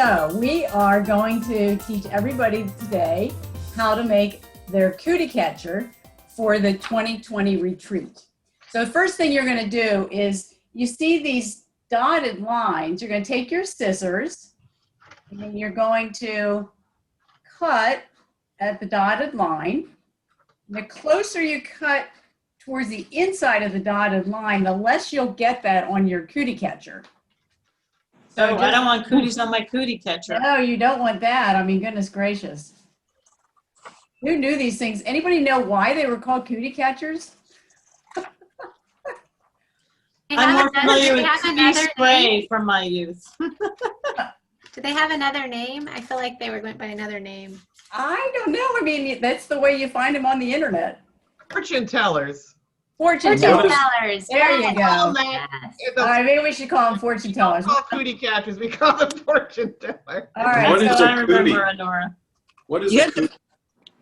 So we are going to teach everybody today how to make their cootie catcher for the 2020 retreat. So the first thing you're going to do is, you see these dotted lines, you're going to take your scissors and you're going to cut at the dotted line. The closer you cut towards the inside of the dotted line, the less you'll get that on your cootie catcher. So I don't want cooties on my cootie catcher. No, you don't want that. I mean, goodness gracious. Who knew these things? Anybody know why they were called cootie catchers? I'm more familiar with cootie spray from my youth. Do they have another name? I feel like they went by another name. I don't know. I mean, that's the way you find them on the internet. Fortune tellers. Fortune tellers. There you go. Yes. All right, maybe we should call them fortune tellers. We don't call cootie catchers, we call them fortune tellers. All right. What is So, a cootie? I remember, Nora. What is You a have to- cootie?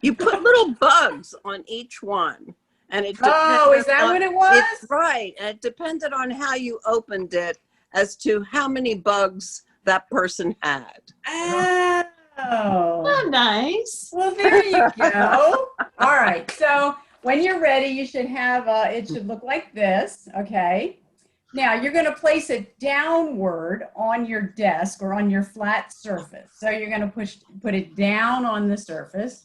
You put little bugs on each one, and it oh, is depended that on- what it was? It's right, and it depended on how you opened it as to how many bugs that person had. Oh. Oh, nice. Well, there you go. All right. So when you're ready, you should have, it should look like this. Okay. Now you're going to place it downward on your desk or on your flat surface. So you're going to put it down on the surface.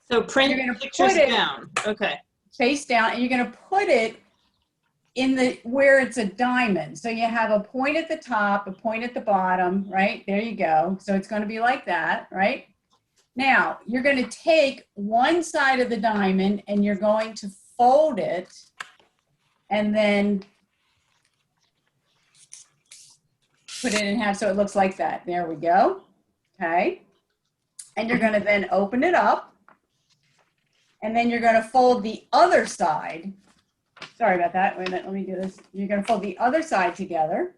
So print You're gonna pictures put it- down. Okay. Face down, and you're going to put it in the where it's a diamond. So you have a point at the top, a point at the bottom, right? There you go. So it's going to be like that, right? Now you're going to take one side of the diamond and you're going to fold it and then put it in half so it looks like that. There we go. Okay. And you're going to then open it up. And then you're going to fold the other side. Sorry about that. Wait a minute. Let me do this. You're going to fold the other side together.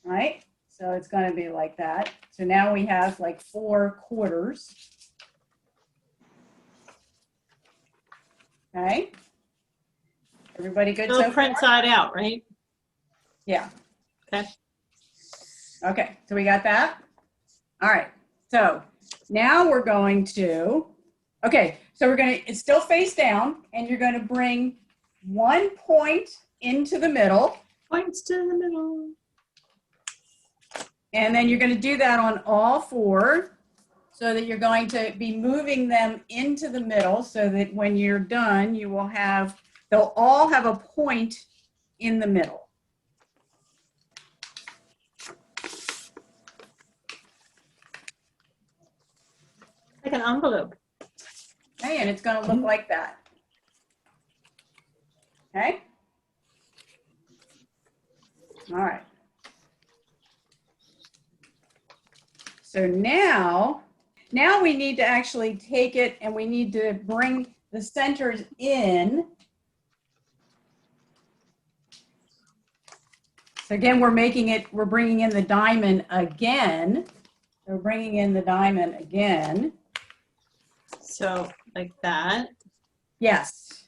Right? So it's going to be like that. So now we have like 4 quarters. Okay. Everybody good So so print far? side out, right? Yeah. Okay. Okay. So we got that. All right. So now we're going to, okay. So we're going to, it's still face down, and you're going to bring one point into the middle. Points to the middle. And then you're going to do that on all 4 so that you're going to be moving them into the middle so that when you're done, you will have, they'll all have a point in the middle. Like an envelope. Okay, and it's going to look like that. Okay? All right. So now we need to actually take it and we need to bring the centers in. So again, we're bringing in the diamond again. So we're bringing in the diamond again. So like that. Yes.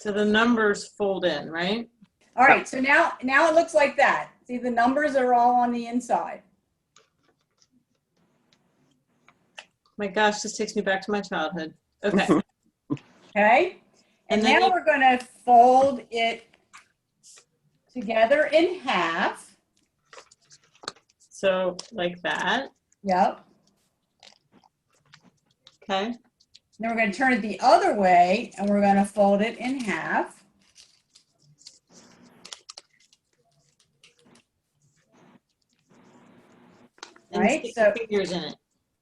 So the numbers fold in, right? All right, so now it looks like that. See, the numbers are all on the inside. My gosh, this takes me back to my childhood. Okay. Okay? And And then now you- we're going to fold it together in half. So like that. Yep. Okay. Then we're going to turn it the other way and we're going to fold it in half. And Right, stick so- the figures in it.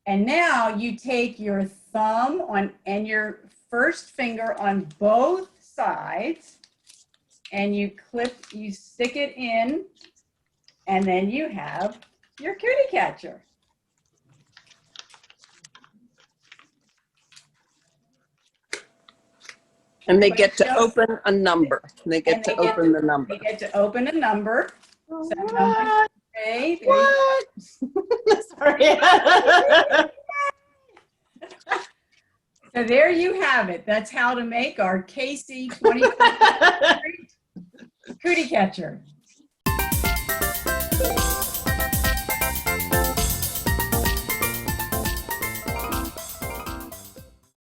And now you take your thumb on and your first finger on both sides and you stick it in, and then you have your cootie catcher. And they get to open a number. They And get they to open the number. You get to open a number. So number What? 3. What? Sorry. So there you have it. That's how to make our KC 20 cootie catcher.